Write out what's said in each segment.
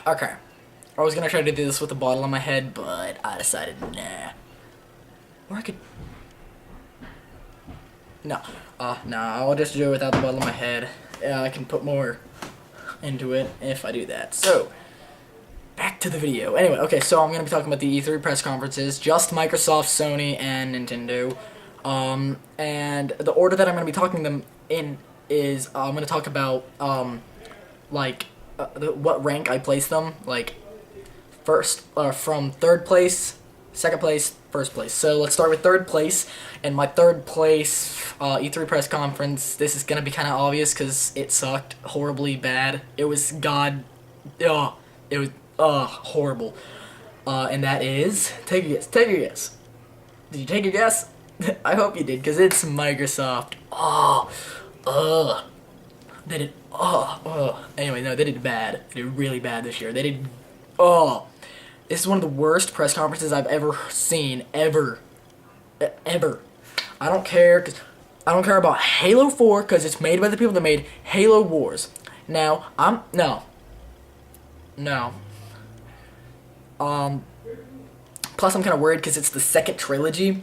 Okay. I was gonna try to do this with a bottle on my head, but I decided nah. Or I could... No. No, I'll just do it without the bottle on my head. I can put more into it if I do that. So, back to the video. Anyway, okay, so I'm gonna be talking about the E3 press conferences. Just Microsoft, Sony, and Nintendo. And the order that I'm gonna be talking them in is, I'm gonna talk about, what rank I place them. Like, first, from third place, second place, first place. So let's start with third place. And my third place E3 press conference, this is gonna be kind of obvious because it sucked horribly bad. It was horrible. And that is, take a guess. Did you take a guess? I hope you did, because it's Microsoft. They did, anyway, no, they did bad. They did really bad this year. They did, this is one of the worst press conferences I've ever seen, ever. I don't care about Halo 4, because it's made by the people that made Halo Wars. Now, plus I'm kind of worried because it's the second trilogy.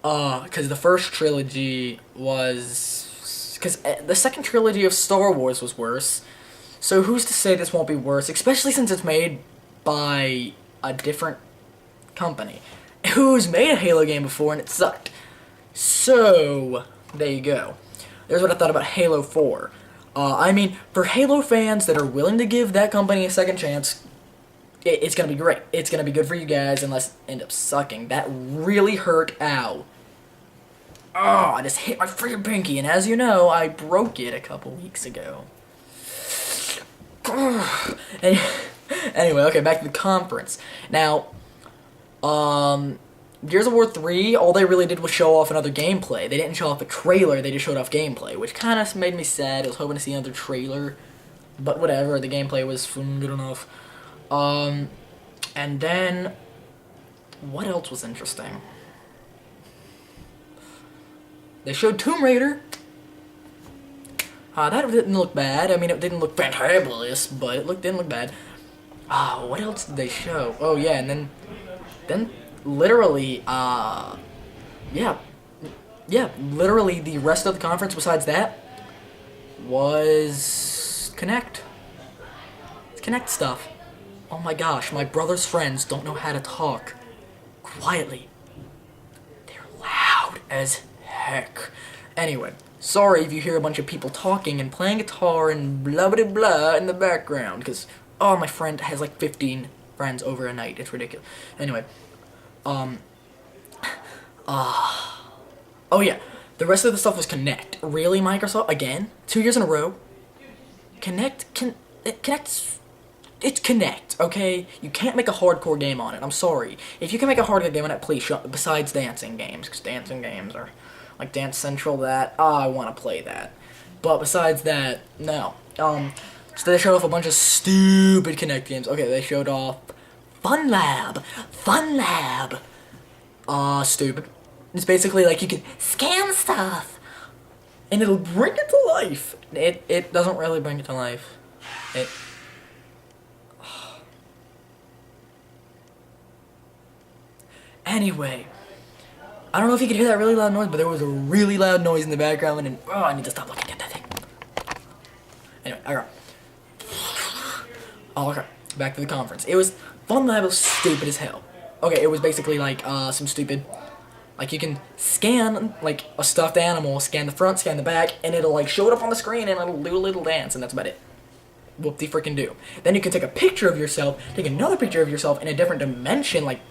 Because the first trilogy was... Because the second trilogy of Star Wars was worse. So who's to say this won't be worse? Especially since it's made by a different company who's made a Halo game before and it sucked. So, there you go. There's what I thought about Halo 4. I mean, for Halo fans that are willing to give that company a second chance, it's gonna be great. It's gonna be good for you guys unless it ends up sucking. That really hurt. Ow. I just hit my freaking pinky, and as you know, I broke it a couple weeks ago. Anyway, okay, back to the conference. Now, Gears of War 3, all they really did was show off another gameplay. They didn't show off a trailer, they just showed off gameplay, which kind of made me sad. I was hoping to see another trailer, but whatever, the gameplay was good enough. And then, what else was interesting? They showed Tomb Raider. That didn't look bad. I mean, it didn't look fantabulous, but it didn't look bad. What else did they show? Oh yeah, and then literally, literally the rest of the conference besides that was Kinect. It's Kinect stuff. Oh my gosh, my brother's friends don't know how to talk quietly. They're loud as heck. Anyway, sorry if you hear a bunch of people talking and playing guitar and blah blah blah in the background, because, my friend has like 15 friends over a night. It's ridiculous. Anyway, oh yeah, the rest of the stuff was Kinect. Really, Microsoft? Again? 2 years in a row? Kinect's... It's Kinect, okay? You can't make a hardcore game on it. I'm sorry. If you can make a hardcore game on it, please, besides dancing games, because dancing games are like Dance Central, that, I want to play that. But besides that, no. So they showed off a bunch of stupid Kinect games. Okay, they showed off Fun Lab. Stupid. It's basically like you can scan stuff, and it'll bring it to life. It doesn't really bring it to life. Anyway, I don't know if you could hear that really loud noise, but there was a really loud noise in the background, and I need to stop looking at that thing. Anyway, alright. Okay, back to the conference. It was, Fun Lab was stupid as hell. Okay, it was basically like, some stupid, like you can scan, like, a stuffed animal, scan the front, scan the back, and it'll, like, show it up on the screen, and it'll do a little dance, and that's about it. Whoop-de-frickin-do. Then you can take a picture of yourself, take another picture of yourself in a different dimension, like,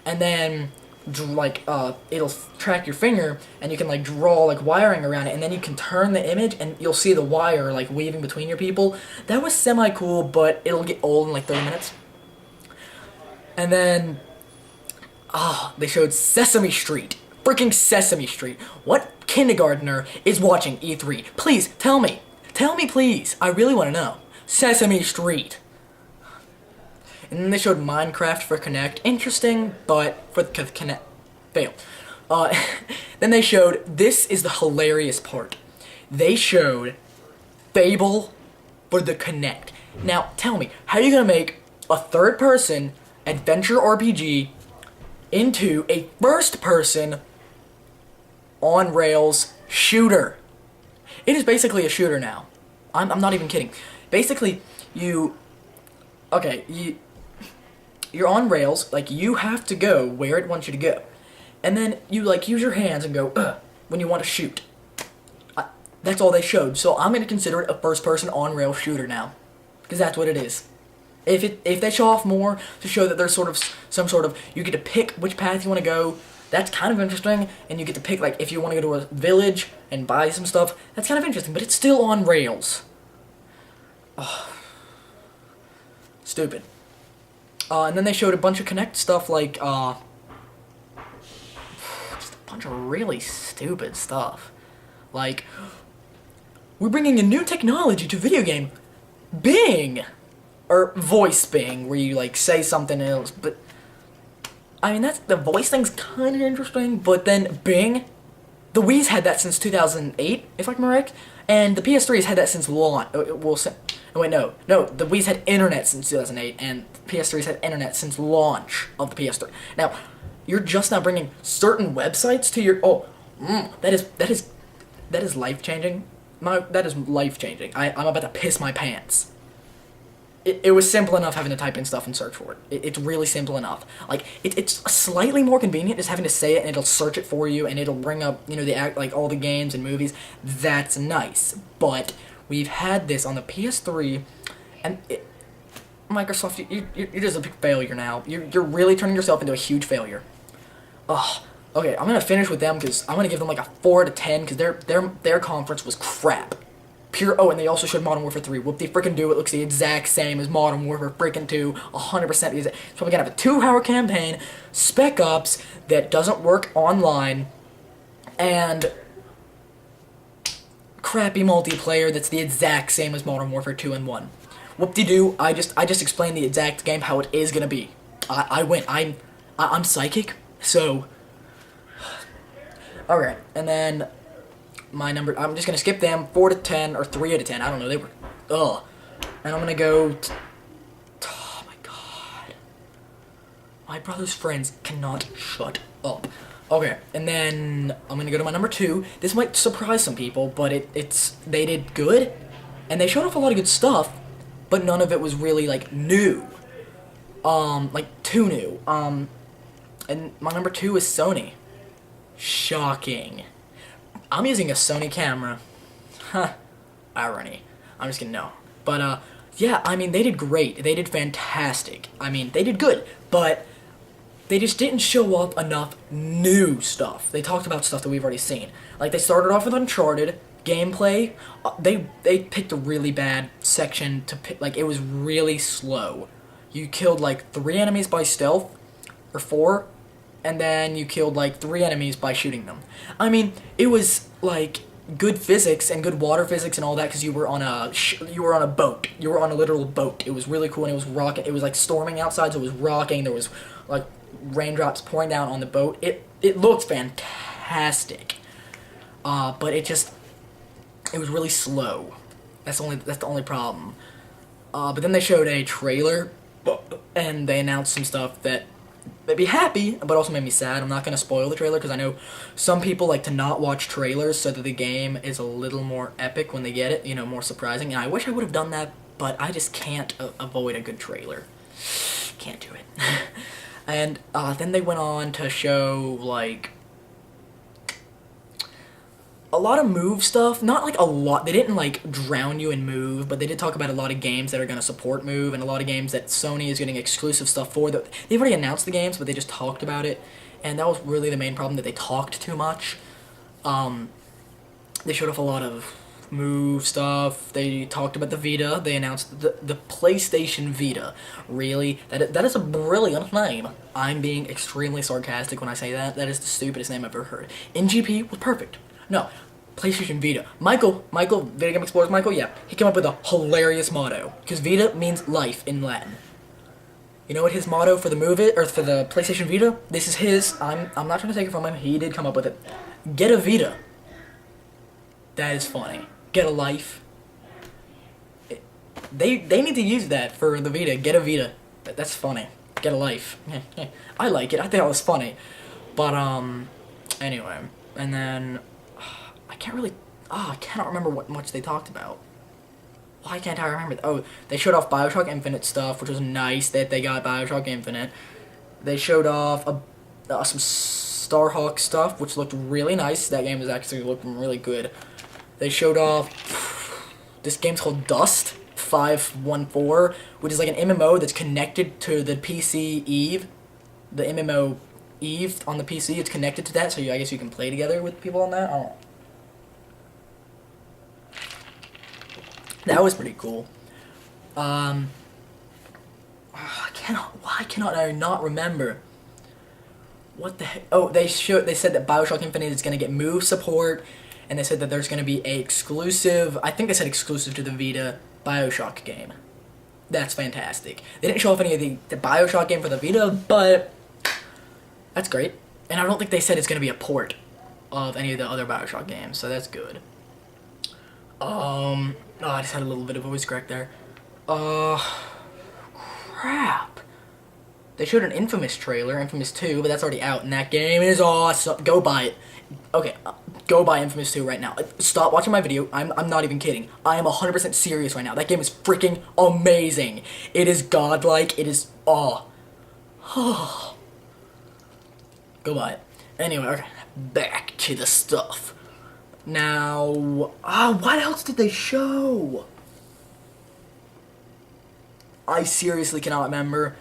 and then, like, it'll track your finger, and you can, like, draw, like, wiring around it, and then you can turn the image, and you'll see the wire, like, weaving between your people. That was semi-cool, but it'll get old in, like, 30 minutes. And then, they showed Sesame Street. Freaking Sesame Street. What kindergartner is watching E3? Please, tell me. Tell me, please. I really want to know. Sesame Street. And then they showed Minecraft for Kinect. Interesting, but for the Kinect, fail. Then they showed, this is the hilarious part. They showed Fable for the Kinect. Now, tell me, how are you gonna make a third-person adventure RPG into a first-person on-rails shooter? It is basically a shooter now. I'm not even kidding. Basically, you're on rails, like, you have to go where it wants you to go. And then you, like, use your hands and go, when you want to shoot. That's all they showed. So I'm going to consider it a first-person on-rail shooter now. Because that's what it is. If they show off more to show that there's some sort of, you get to pick which path you want to go, that's kind of interesting. And you get to pick, like, if you want to go to a village and buy some stuff, that's kind of interesting. But it's still on rails. Ugh. Stupid. And then they showed a bunch of Kinect stuff, like, just a bunch of really stupid stuff. Like, we're bringing a new technology to video game Bing! Or voice Bing, where you, like, say something else, but, I mean, the voice thing's kind of interesting, but then Bing, the Wii's had that since 2008, if I'm correct, and the PS3's had that since launch, wait, no, the Wii's had internet since 2008, and PS3's had internet since launch of the PS3. Now, you're just now bringing certain websites to your, that is life-changing. That is life-changing. I'm about to piss my pants. It was simple enough having to type in stuff and search for it. It's really simple enough. Like, it's slightly more convenient just having to say it and it'll search it for you and it'll bring up, like, all the games and movies. That's nice. But we've had this on the PS3, and Microsoft, you're just a big failure now. You're really turning yourself into a huge failure. Ugh. Okay, I'm gonna finish with them because I'm gonna give them like a 4 out of 10 because their conference was crap. And they also showed Modern Warfare 3. Whoop they freaking do. It looks the exact same as Modern Warfare freaking 2. 100% the exact. So we're gonna have a 2-hour campaign, Spec Ops, that doesn't work online, and crappy multiplayer that's the exact same as Modern Warfare 2 and 1. Whoop-de-doo, I just explained the exact game how it is gonna be. I win. I'm psychic, so... Alright, and then... my number, I'm just gonna skip them, 4 to 10, or 3 out of 10, I don't know, they were, and I'm gonna go, oh my god, my brother's friends cannot shut up. Okay, and then, I'm gonna go to my number 2, this might surprise some people, but they did good, and they showed off a lot of good stuff, but none of it was really, like, new, like, too new, and my number 2 is Sony. Shocking. I'm using a Sony camera. Huh. Irony. I'm just kidding, no. But, yeah, I mean, they did great. They did fantastic. I mean, they did good, but they just didn't show up enough new stuff. They talked about stuff that we've already seen. Like, they started off with Uncharted gameplay. They picked a really bad section to pick. Like, it was really slow. You killed, like, 3 enemies by stealth, or 4, and then you killed, like, 3 enemies by shooting them. I mean, it was, like, good physics and good water physics and all that because you were on a boat. You were on a literal boat. It was really cool, and it was rocking. It was, like, storming outside, so it was rocking. There was, like, raindrops pouring down on the boat. It looked fantastic. But it was really slow. That's the only problem. But then they showed a trailer, and they announced some stuff that made me happy, but also made me sad. I'm not going to spoil the trailer, because I know some people like to not watch trailers so that the game is a little more epic when they get it, more surprising, and I wish I would have done that, but I just can't avoid a good trailer. Can't do it. And then they went on to show, like, a lot of move stuff, not like a lot, they didn't like drown you in move, but they did talk about a lot of games that are going to support move, and a lot of games that Sony is getting exclusive stuff for. They've already announced the games, but they just talked about it, and that was really the main problem, that they talked too much. They showed off a lot of move stuff, they talked about the Vita, they announced the PlayStation Vita. Really? That is a brilliant name. I'm being extremely sarcastic when I say that. That is the stupidest name I've ever heard. NGP was perfect. No, PlayStation Vita. Michael, Video Game Explorers Michael, yeah, he came up with a hilarious motto, because Vita means life in Latin. You know what his motto for the for the PlayStation Vita? This is his. I'm not trying to take it from him. He did come up with it. Get a Vita. That is funny. Get a life. They need to use that for the Vita. Get a Vita. That's funny. Get a life. I like it. I think that was funny. But anyway, and then I can't really. I cannot remember what much they talked about. Why can't I remember? Oh, they showed off BioShock Infinite stuff, which was nice that they got BioShock Infinite. They showed off some Starhawk stuff, which looked really nice. That game is actually looking really good. They showed off this game's called Dust 514, which is like an MMO that's connected to the PC Eve. The MMO Eve on the PC, it's connected to that, so I guess you can play together with people on that. I don't know. That was pretty cool. Why cannot I not remember? What the heck? Oh, they said that BioShock Infinite is gonna get Move support, and they said that there's gonna be a exclusive. I think they said exclusive to the Vita BioShock game. That's fantastic. They didn't show off any of the BioShock game for the Vita, but that's great. And I don't think they said it's gonna be a port of any of the other BioShock games, so that's good. Oh, I just had a little bit of a voice crack there. Crap. They showed an Infamous trailer, Infamous 2, but that's already out, and that game is awesome. Go buy it. Okay, go buy Infamous 2 right now. Stop watching my video. I'm not even kidding. I am 100% serious right now. That game is freaking amazing. It is godlike. It is, Go buy it. Anyway, okay, back to the stuff. Now, what else did they show? I seriously cannot remember,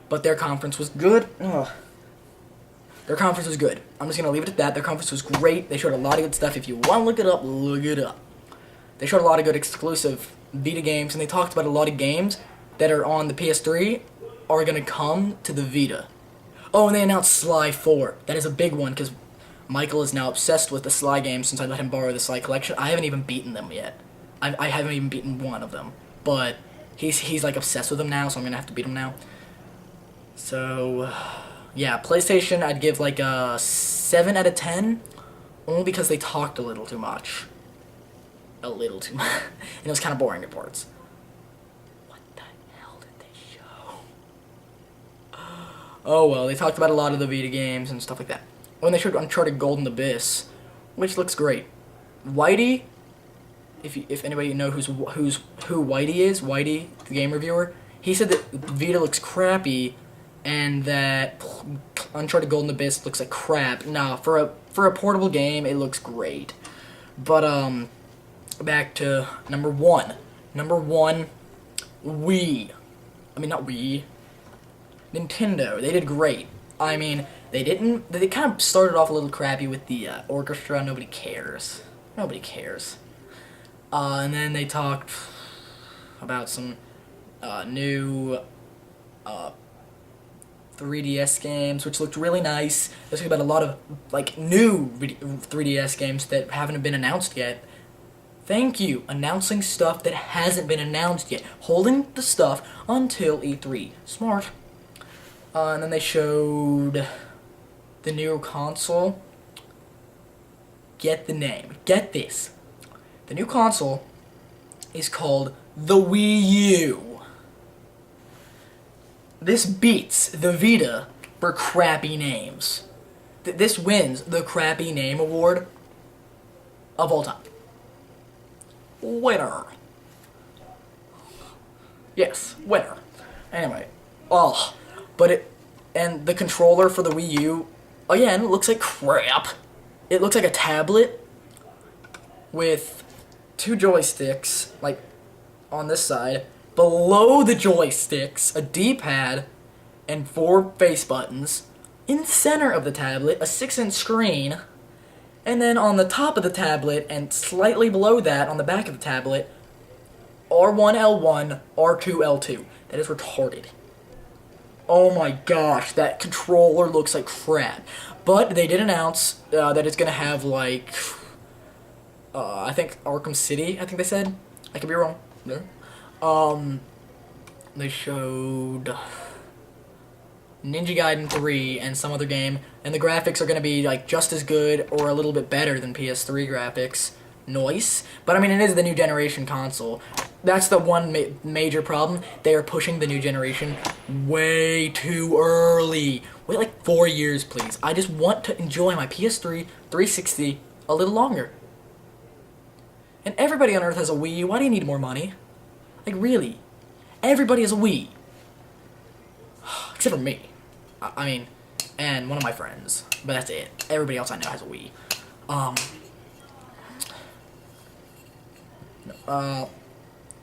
but their conference was good. Their conference was good. I'm just going to leave it at that. Their conference was great. They showed a lot of good stuff. If you want to look it up, look it up. They showed a lot of good exclusive Vita games, and they talked about a lot of games that are on the PS3 are going to come to the Vita. Oh, and they announced Sly 4. That is a big one, because Michael is now obsessed with the Sly games since I let him borrow the Sly collection. I haven't even beaten them yet. I haven't even beaten one of them. But he's like obsessed with them now, so I'm going to have to beat him now. So, yeah, PlayStation I'd give like a 7 out of 10. Only because they talked a little too much. A little too much. And it was kind of boring at parts. What the hell did they show? Oh well, they talked about a lot of the Vita games and stuff like that. Oh, and they showed Uncharted Golden Abyss, which looks great. Whitey, if anybody knows who Whitey is, Whitey, the game reviewer, he said that Vita looks crappy, and that Uncharted Golden Abyss looks like crap. Nah, for a portable game, it looks great. But back to number one. Number one, Wii. I mean, not Wii. Nintendo. They did great. I mean, they kind of started off a little crappy with the orchestra. Nobody cares. Nobody cares. And then they talked about some new 3DS games, which looked really nice. They talked about a lot of like new 3DS games that haven't been announced yet. Thank you, announcing stuff that hasn't been announced yet. Holding the stuff until E3. Smart. And then they showed the new console. Get the name. Get this. The new console is called the Wii U. This beats the Vita for crappy names. This wins the crappy name award of all time. Winner. Yes, winner. Anyway, and the controller for the Wii U, again, looks like crap. It looks like a tablet with 2 joysticks, like, on this side. Below the joysticks, a D-pad and 4 face buttons. In the center of the tablet, a 6-inch screen. And then on the top of the tablet, and slightly below that, on the back of the tablet, R1L1, R2L2. That is retarded. Oh my gosh, that controller looks like crap. But they did announce that it's going to have, like, I think Arkham City, I think they said. I could be wrong. No. They showed Ninja Gaiden 3 and some other game, and the graphics are going to be, like, just as good or a little bit better than PS3 graphics. Nice. But, I mean, it is the new generation console. That's the one major problem. They are pushing the new generation way too early. Wait like 4 years, please. I just want to enjoy my PS3 360 a little longer. And everybody on Earth has a Wii U. Why do you need more money? Like, really? Everybody has a Wii. Except for me. I mean, and one of my friends. But that's it. Everybody else I know has a Wii.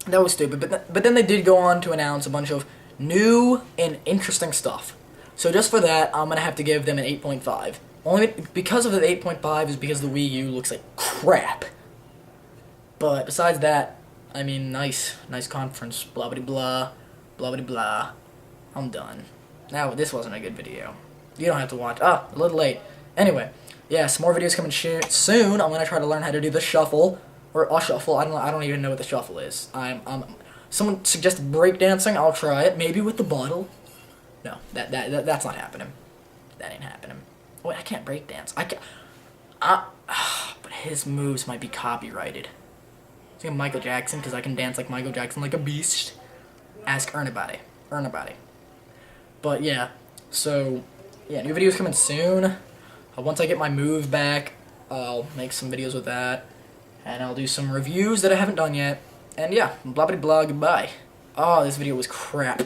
That was stupid. But then they did go on to announce a bunch of new and interesting stuff. So just for that, I'm going to have to give them an 8.5. Only because of the 8.5 is because the Wii U looks like crap. But besides that, I mean, nice conference, blah blah blah, blah blah blah. I'm done. Now, this wasn't a good video. You don't have to watch. A little late. Anyway, yeah, some more videos coming soon. I'm gonna try to learn how to do the shuffle or a shuffle. I don't even know what the shuffle is. Someone suggested breakdancing. I'll try it. Maybe with the bottle. No, that's not happening. That ain't happening. Wait, I can't breakdance. I can't. But his moves might be copyrighted. It's like Michael Jackson, because I can dance like Michael Jackson like a beast. Ask anybody. But yeah, so yeah, new videos coming soon. Once I get my move back, I'll make some videos with that, and I'll do some reviews that I haven't done yet. And yeah, blah blah blah. Goodbye. Oh, this video was crap.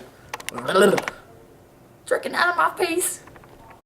Freaking out of my face.